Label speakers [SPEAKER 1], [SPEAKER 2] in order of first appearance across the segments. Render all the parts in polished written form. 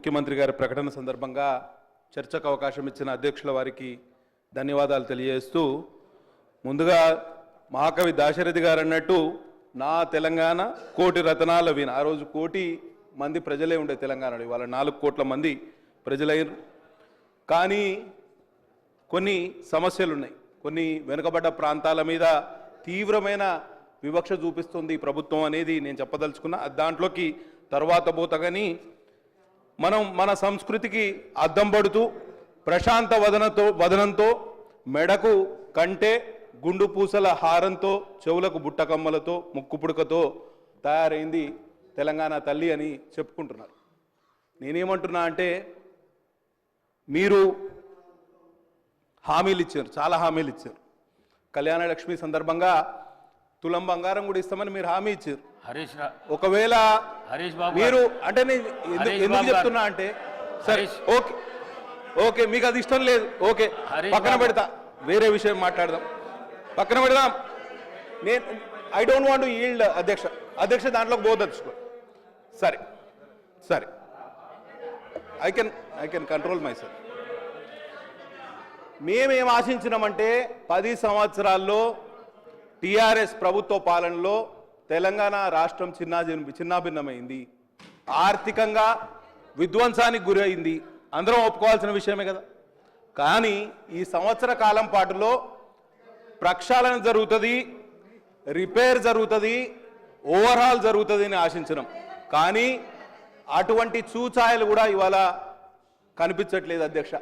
[SPEAKER 1] ముఖ్యమంత్రి గారి ప్రకటన సందర్భంగా చర్చకు అవకాశం ఇచ్చిన అధ్యక్షుల వారికి ధన్యవాదాలు తెలియజేస్తూ, ముందుగా మహాకవి దాశరథి గారు అన్నట్టు నా తెలంగాణ కోటి రతనాల వీణ. ఆ రోజు కోటి మంది ప్రజలే ఉండే తెలంగాణలో, ఇవాళ 4 కోట్ల మంది ప్రజలయ్యారు. కానీ కొన్ని సమస్యలు ఉన్నాయి. కొన్ని వెనుకబడ్డ ప్రాంతాల మీద తీవ్రమైన వివక్ష చూపిస్తుంది ప్రభుత్వం అనేది నేను చెప్పదలుచుకున్నా. దాంట్లోకి తర్వాత పోతగాని మనం మన సంస్కృతికి అద్దం పడుతూ ప్రశాంత వదనంతో మెడకు కంటే గుండు పూసల హారంతో చెవులకు బుట్టకమ్మలతో ముక్కు పుడకతో తయారైంది తెలంగాణ తల్లి అని చెప్పుకుంటున్నారు. నేనేమంటున్నా అంటే, మీరు హామీలు ఇచ్చారు, చాలా హామీలు ఇచ్చారు. కళ్యాణ లక్ష్మి సందర్భంగా తులం బంగారం కూడా ఇస్తామని మీరు హామీ ఇచ్చారు. ఒకవేళ మీరు అంటే నేను ఎందుకు చెప్తున్నా అంటే, సరే ఓకే ఓకే మీకు అది ఇష్టం లేదు, ఓకే పక్కన పెడతా, వేరే విషయం మాట్లాడదాం, పక్కన పెడదాం. నేను I don't want to yield అధ్యక్ష దాంట్లోకి పోదలుచుకో. సరే సరే, I can control my self. మేమేం ఆశించినామంటే 10 సంవత్సరాల్లో టీఆర్ఎస్ ప్రభుత్వ పాలనలో తెలంగాణ రాష్ట్రం చిన్నాభిన్నమైంది, ఆర్థికంగా విధ్వంసానికి గురి అయింది, అందరం ఒప్పుకోవాల్సిన విషయమే కదా. కానీ ఈ సంవత్సర కాలం పాటులో ప్రక్షాళన జరుగుతుంది, రిపేర్ జరుగుతుంది, ఓవర్హాల్ జరుగుతుంది అని ఆశించినాం. కానీ అటువంటి చూచాయలు కూడా ఇవాళ కనిపించట్లేదు అధ్యక్ష.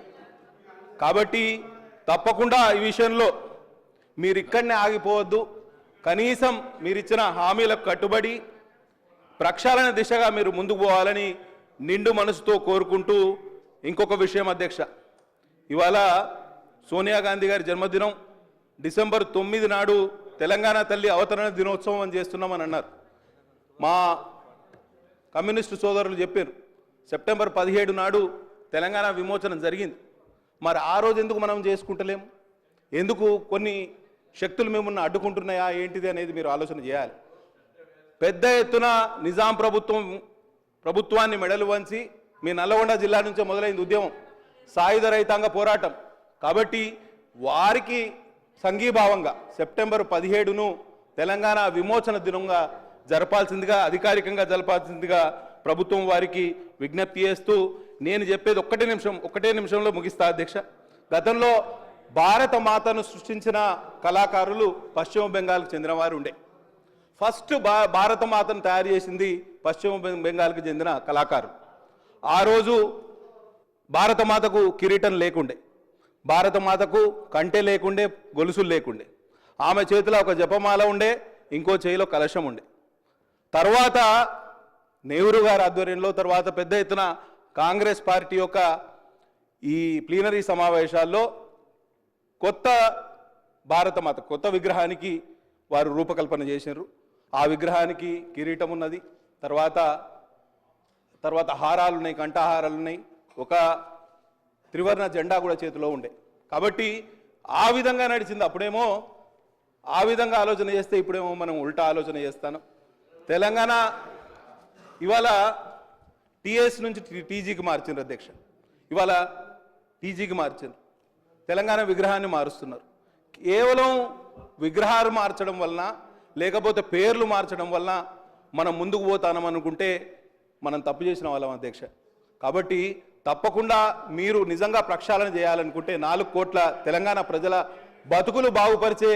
[SPEAKER 1] కాబట్టి తప్పకుండా ఈ విషయంలో మీరు ఇక్కడనే ఆగిపోవద్దు. కనీసం మీరు ఇచ్చిన హామీలకు కట్టుబడి ప్రక్షాళన దిశగా మీరు ముందుకు పోవాలని నిండు మనసుతో కోరుకుంటూ, ఇంకొక విషయం అధ్యక్ష, ఇవాళ సోనియా గాంధీ గారి జన్మదినం డిసెంబర్ 9 నాడు తెలంగాణ తల్లి అవతరణ దినోత్సవం అని చేస్తున్నామని అన్నారు. మా కమ్యూనిస్టు సోదరులు చెప్పారు సెప్టెంబర్ 17 నాడు తెలంగాణ విమోచనం జరిగింది. మరి ఆ రోజు ఎందుకు మనం చేసుకుంటలేము? ఎందుకు కొన్ని శక్తులు మిమ్మల్ని అడ్డుకుంటున్నాయా ఏంటిది అనేది మీరు ఆలోచన చేయాలి. పెద్ద ఎత్తున నిజాం ప్రభుత్వాన్ని మెడలు వంచి మీ నల్లగొండ జిల్లా నుంచే మొదలైంది ఉద్యమం, సాయుధ రైతాంగ పోరాటం. కాబట్టి వారికి సంఘీభావంగా సెప్టెంబర్ 17ను తెలంగాణ విమోచన దినంగా అధికారికంగా జరపాల్సిందిగా ప్రభుత్వం వారికి విజ్ఞప్తి చేస్తూ, నేను చెప్పేది ఒక్కటే నిమిషంలో ముగిస్తా అధ్యక్ష. గతంలో భారత మాతను సృష్టించిన కళాకారులు పశ్చిమ బెంగాల్కి చెందిన వారు ఉండే. ఫస్ట్ భారత మాతను తయారు చేసింది పశ్చిమ బెంగాల్కి చెందిన కళాకారులు. ఆ రోజు భారత మాతకు కిరీటం లేకుండే, భారత మాతకు కంటె లేకుండే, గొలుసులు లేకుండే. ఆమె చేతిలో ఒక జపమాల ఉండే, ఇంకో చేతిలో కలశం ఉండే. తర్వాత నెహ్రూ గారి ఆధ్వర్యంలో తర్వాత పెద్ద ఎత్తున కాంగ్రెస్ పార్టీ యొక్క ఈ ప్లీనరీ సమావేశాల్లో కొత్త భారతమాత కొత్త విగ్రహానికి వారు రూపకల్పన చేసినారు. ఆ విగ్రహానికి కిరీటం ఉన్నది, తర్వాత హారాలు ఉన్నాయి, కంఠహారాలు ఉన్నాయి, ఒక త్రివర్ణ జెండా కూడా చేతిలో ఉండే. కాబట్టి ఆ విధంగా నడిచింది. అప్పుడేమో ఆ విధంగా ఆలోచన చేస్తే ఇప్పుడేమో మనం ఉల్టా ఆలోచన చేస్తాను. తెలంగాణ ఇవాళ టీఎస్ నుంచి టీజీకి మార్చిండ్రు అధ్యక్ష. ఇవాళ టీజీకి మార్చిండ్రు, తెలంగాణ విగ్రహాన్ని మారుస్తున్నారు. కేవలం విగ్రహాలు మార్చడం వలన, లేకపోతే పేర్లు మార్చడం వలన మనం ముందుకు పోతామనుకుంటే మనం తప్పు చేసిన వాళ్ళం అధ్యక్ష. కాబట్టి తప్పకుండా మీరు నిజంగా ప్రక్షాళన చేయాలనుకుంటే 4 కోట్ల తెలంగాణ ప్రజల బతుకులు బాగుపరిచే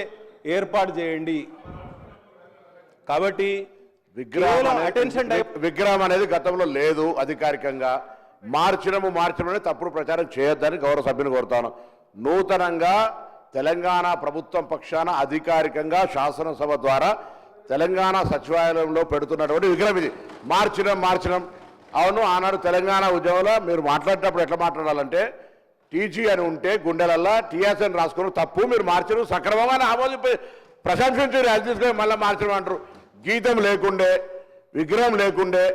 [SPEAKER 1] ఏర్పాటు చేయండి. కాబట్టి
[SPEAKER 2] విగ్రహం అనేది గతంలో లేదు, అధికారికంగా మార్చడమే తప్పుడు ప్రచారం చేయొద్దని గౌరవ సభ్యులు కోరుతాను. నూతనంగా తెలంగాణ ప్రభుత్వం పక్షాన అధికారికంగా శాసనసభ ద్వారా తెలంగాణ సచివాలయంలో పెడుతున్నటువంటి విగ్రహం ఇది. మార్చడం అవును, ఆనాడు తెలంగాణ ఉద్యమంలో మీరు మాట్లాడేటప్పుడు ఎట్లా మాట్లాడాలంటే, టీజీ అని ఉంటే గుండెలల్లా టీఎస్ అని రాసుకుని తప్పు, మీరు మార్చడం సక్రమంగా ఆమోదింపి ప్రశంసించారు, అది తీసుకొని మళ్ళీ మార్చడం అంటారు. గీతం లేకుండే, విగ్రహం లేకుండే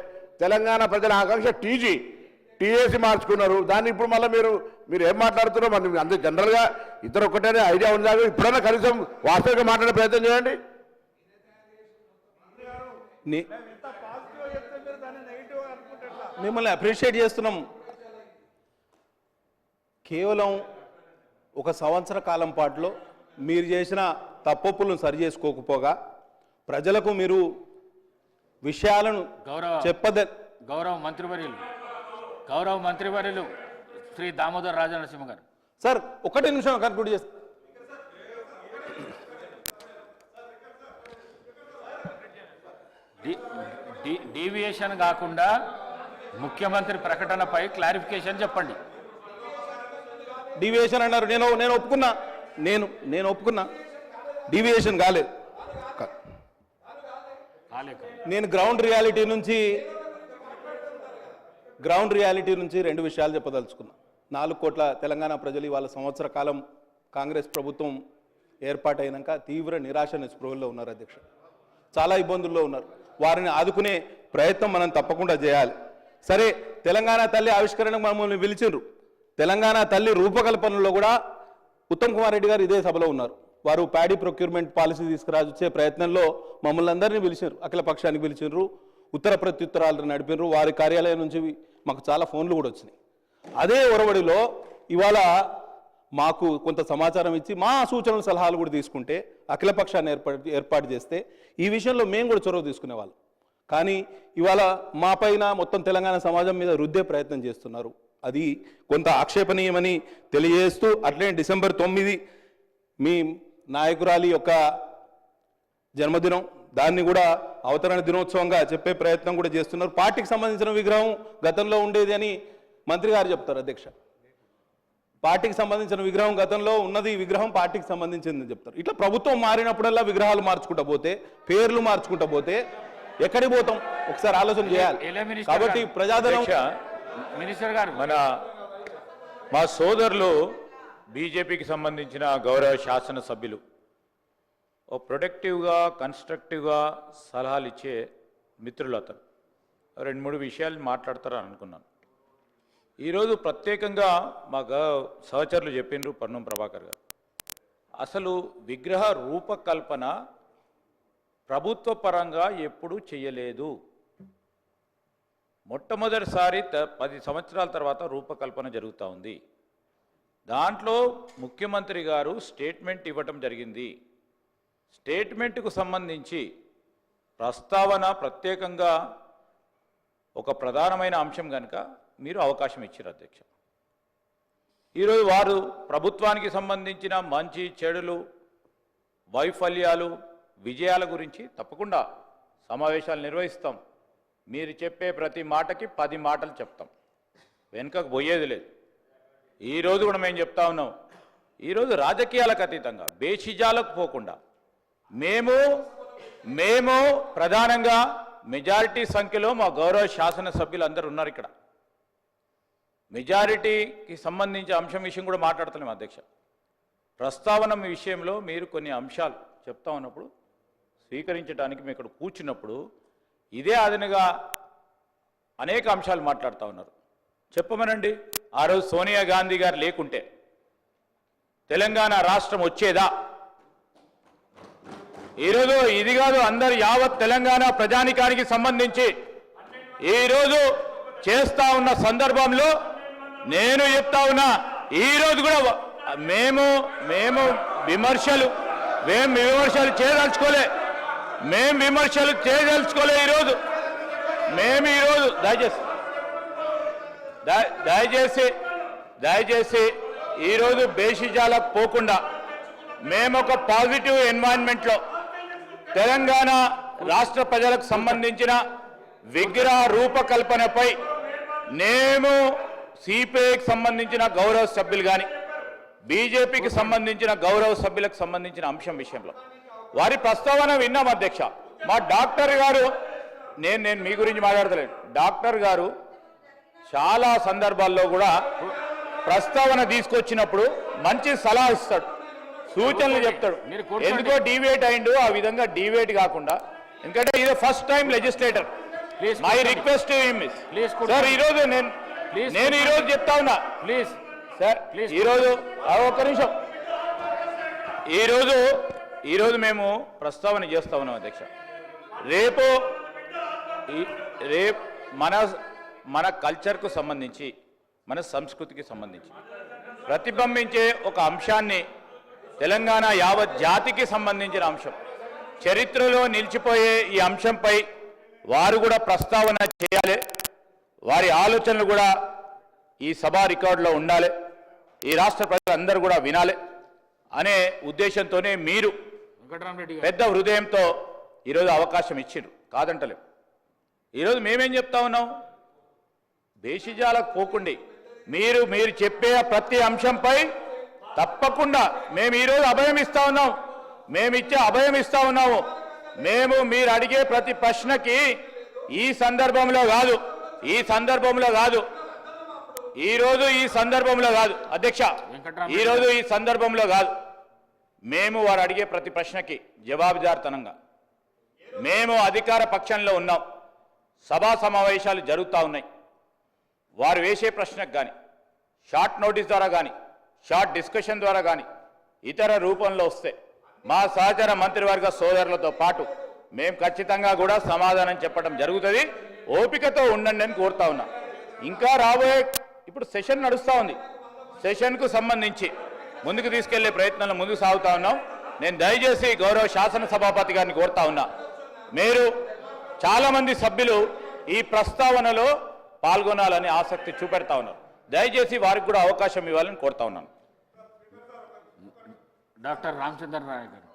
[SPEAKER 2] తెలంగాణ ప్రజల ఆకాంక్ష టీఏసీ మార్చుకున్నారు. దాన్ని ఇప్పుడు మళ్ళీ మీరు ఏం మాట్లాడుతున్నారో మరి అందరూ జనరల్గా ఇద్దరు ఒక్కటేనే ఐడియా ఉంది. ఇప్పుడైనా కనీసం వాస్తవికంగా మాట్లాడే ప్రయత్నం చేయండి.
[SPEAKER 1] మిమ్మల్ని అప్రిషియేట్ చేస్తున్నాం. కేవలం ఒక సంవత్సర కాలం పాటులో మీరు చేసిన తప్పొప్పులను సరి చేసుకోకపోగా ప్రజలకు మీరు విషయాలను
[SPEAKER 3] గౌరవ మంత్రివర్యులు శ్రీ దామోదర్ రాజనరసింహ గారు.
[SPEAKER 1] సార్ ఒకటే నిమిషం కన్క్లూడ్ చేస్తా.
[SPEAKER 3] డీవియేషన్ కాకుండా ముఖ్యమంత్రి ప్రకటనపై క్లారిఫికేషన్ చెప్పండి.
[SPEAKER 1] డీవియేషన్ అన్నారు, నేను ఒప్పుకున్నా, నేను ఒప్పుకున్నా, డీవియేషన్ కాలేదు. నేను గ్రౌండ్ రియాలిటీ నుంచి రెండు విషయాలు చెప్పదలుచుకున్నా. 4 కోట్ల తెలంగాణ ప్రజలు ఇవాళ సంవత్సర కాలం కాంగ్రెస్ ప్రభుత్వం ఏర్పాటైనాక తీవ్ర నిరాశ నిస్పృహల్లో ఉన్నారు అధ్యక్ష. చాలా ఇబ్బందుల్లో ఉన్నారు. వారిని ఆదుకునే ప్రయత్నం మనం తప్పకుండా చేయాలి. సరే, తెలంగాణ తల్లి ఆవిష్కరణకు మమ్మల్ని పిలిచిండ్రు. తెలంగాణ తల్లి రూపకల్పనలో కూడా ఉత్తమ్ కుమార్ రెడ్డి గారు ఇదే సభలో ఉన్నారు. వారు ప్యాడీ ప్రొక్యూర్మెంట్ పాలసీ తీసుకురాచే ప్రయత్నంలో మమ్మల్ని అందరినీ పిలిచారు, అఖిల పక్షానికి పిలిచారు, ఉత్తర ప్రత్యుత్తరాలు నడిపినారు. వారి కార్యాలయం నుంచి మాకు చాలా ఫోన్లు కూడా వచ్చినాయి. అదే ఒరవడిలో ఇవాళ మాకు కొంత సమాచారం ఇచ్చి మా సూచనలు సలహాలు కూడా తీసుకుంటే అఖిల పక్షాన్ని ఏర్పాటు చేస్తే ఈ విషయంలో మేము కూడా చొరవ తీసుకునేవాళ్ళం. కానీ ఇవాళ మా పైన మొత్తం తెలంగాణ సమాజం మీద రుద్దే ప్రయత్నం చేస్తున్నారు. అది కొంత ఆక్షేపణీయమని తెలియజేస్తూ, అట్లనే డిసెంబర్ 9 మీ నాయకురాలి యొక్క జన్మదినం, దాన్ని కూడా అవతరణ దినోత్సవంగా చెప్పే ప్రయత్నం కూడా చేస్తున్నారు. పార్టీకి సంబంధించిన విగ్రహం గతంలో ఉండేది అని మంత్రి గారు చెప్తారు అధ్యక్ష. పార్టీకి సంబంధించిన విగ్రహం గతంలో ఉన్నది, విగ్రహం పార్టీకి సంబంధించిందని చెప్తారు. ఇట్లా ప్రభుత్వం మారినప్పుడల్లా విగ్రహాలు మార్చుకుంటా పోతే, పేర్లు మార్చుకుంటా పోతే ఎక్కడికి పోతాం? ఒకసారి ఆలోచన చేయాలి. కాబట్టి ప్రజాధనం
[SPEAKER 3] మినిస్టర్ గారు,
[SPEAKER 4] మా సోదరులు బీజేపీకి సంబంధించిన గౌరవ శాసనసభ్యులు ఓ ప్రొడక్టివ్గా కన్స్ట్రక్టివ్గా సలహాలు ఇచ్చే మిత్రులు అతను 2-3 విషయాలు మాట్లాడతారని అనుకున్నాను. ఈరోజు ప్రత్యేకంగా మా సహచరులు చెప్పినారు, పన్నం ప్రభాకర్ గారు, అసలు విగ్రహ రూపకల్పన ప్రభుత్వ పరంగా ఎప్పుడూ చేయలేదు. మొట్టమొదటిసారి 10 సంవత్సరాల తర్వాత రూపకల్పన జరుగుతూ ఉంది. దాంట్లో ముఖ్యమంత్రి గారు స్టేట్మెంట్ ఇవ్వటం జరిగింది. స్టేట్మెంట్కు సంబంధించి ప్రస్తావన ప్రత్యేకంగా ఒక ప్రధానమైన అంశం కనుక మీరు అవకాశం ఇచ్చారు అధ్యక్ష. ఈరోజు వారు ప్రభుత్వానికి సంబంధించిన మంచి చెడులు, వైఫల్యాలు, విజయాల గురించి తప్పకుండా సమావేశాలు నిర్వహిస్తాం. మీరు చెప్పే ప్రతి మాటకి 10 మాటలు చెప్తాం, వెనుకకు పోయేది లేదు. ఈరోజు కూడా మేము చెప్తా ఉన్నాం, ఈరోజు రాజకీయాలకు అతీతంగా బేషిజాలకు పోకుండా మేము ప్రధానంగా మెజారిటీ సంఖ్యలో మా గౌరవ శాసనసభ్యులు అందరూ ఉన్నారు ఇక్కడ. మెజారిటీకి సంబంధించి అంశం విషయం కూడా మాట్లాడుతున్నాం అధ్యక్ష. ప్రస్తావన విషయంలో మీరు కొన్ని అంశాలు చెప్తా ఉన్నప్పుడు స్వీకరించడానికి మేము ఇక్కడ కూర్చున్నప్పుడు ఇదే అదనుగా అనేక అంశాలు మాట్లాడుతూ ఉన్నారు. చెప్పమనండి, ఆ రోజు సోనియా గాంధీ గారు లేకుంటే తెలంగాణ రాష్ట్రం వచ్చేదా? ఈరోజు ఇది కాదు, అందరు యావత్ తెలంగాణ ప్రజానికానికి సంబంధించి ఈరోజు చేస్తా ఉన్న సందర్భంలో నేను చెప్తా ఉన్నా, ఈరోజు కూడా మేము విమర్శలు చేయదలుచుకోలే. ఈరోజు దయచేసి ఈరోజు బేషిజాలకు పోకుండా మేము ఒక పాజిటివ్ ఎన్వైరన్మెంట్లో తెలంగాణ రాష్ట్ర ప్రజలకు సంబంధించిన విగ్రహ రూపకల్పనపై మేము సిపిఐకి సంబంధించిన గౌరవ సభ్యులు కానీ బీజేపీకి సంబంధించిన గౌరవ సభ్యులకు సంబంధించిన అంశం విషయంలో వారి ప్రస్తావన విన్నాం అధ్యక్ష. మా డాక్టర్ గారు, నేను మీ గురించి మాట్లాడతలేను, డాక్టర్ గారు చాలా సందర్భాల్లో కూడా ప్రస్తావన తీసుకొచ్చినప్పుడు మంచి సలహా ఇస్తాడు, సూచనలు చెప్తాడు. ఎందుకో డివేట్ అయిండు, ఆ విధంగా డివేట్ కాకుండా, ఎందుకంటే ఇది first time legislator. My request sir, ఈరోజు నేను ఈరోజు చెప్తా ఉన్నా ప్లీజ్ సార్, ఈరోజు ఒక్క నిమిషం, ఈరోజు మేము ప్రస్తావన చేస్తా ఉన్నాం అధ్యక్ష. రేపు మన కల్చర్కు సంబంధించి, మన సంస్కృతికి సంబంధించి ప్రతిబింబించే ఒక అంశాన్ని తెలంగాణ యావత్ జాతికి సంబంధించిన అంశం చరిత్రలో నిలిచిపోయే ఈ అంశంపై వారు కూడా ప్రస్తావన చేయాలి. వారి ఆలోచనలు కూడా ఈ సభా రికార్డులో ఉండాలి. ఈ రాష్ట్ర ప్రజలందరూ కూడా వినాలి అనే ఉద్దేశంతోనే మీరు
[SPEAKER 3] వెంకటరామరెడ్డి గారు
[SPEAKER 4] పెద్ద హృదయంతో ఈరోజు అవకాశం ఇచ్చిండ్రు, కాదంటలేం. ఈరోజు మేమేం చెప్తా ఉన్నాం, బేషిజాలకు పోకుండి మీరు చెప్పే ప్రతి అంశంపై తప్పకుండా మేము ఈరోజు అభయం ఇస్తా ఉన్నాం. మేమిచ్చే అభయం ఇస్తా ఉన్నాము. మీరు అడిగే ప్రతి ప్రశ్నకి ఈ సందర్భంలో కాదు అధ్యక్ష, ఈరోజు ఈ సందర్భంలో కాదు, మేము వారు అడిగే ప్రతి ప్రశ్నకి జవాబుదారితనంగా మేము అధికార పక్షంలో ఉన్నాం. సభా సమావేశాలు జరుగుతూ ఉన్నాయి. వారు వేసే ప్రశ్నకు కానీ షార్ట్ నోటీస్ ద్వారా కానీ షార్ట్ డిస్కషన్ ద్వారా కానీ ఇతర రూపంలో వస్తే మా సహచర మంత్రివర్గ సోదరులతో పాటు మేము ఖచ్చితంగా కూడా సమాధానం చెప్పడం జరుగుతుంది. ఓపికతో ఉండండి అని కోరుతా ఉన్నాం. ఇంకా రాబోయే ఇప్పుడు సెషన్ నడుస్తూ ఉంది. సెషన్కు సంబంధించి ముందుకు తీసుకెళ్లే ప్రయత్నంలో ముందుకు సాగుతా ఉన్నాం. నేను దయచేసి గౌరవ శాసనసభాపతి గారిని కోరుతా ఉన్నా, మీరు చాలామంది సభ్యులు ఈ ప్రస్తావనలో పాల్గొనాలని ఆసక్తి చూపెడతా ఉన్నారు. దయచేసి వారికి కూడా అవకాశం ఇవ్వాలని కోరుతా ఉన్నాను.
[SPEAKER 3] డాక్టర్ రామచంద్ర నాయక్ గారు.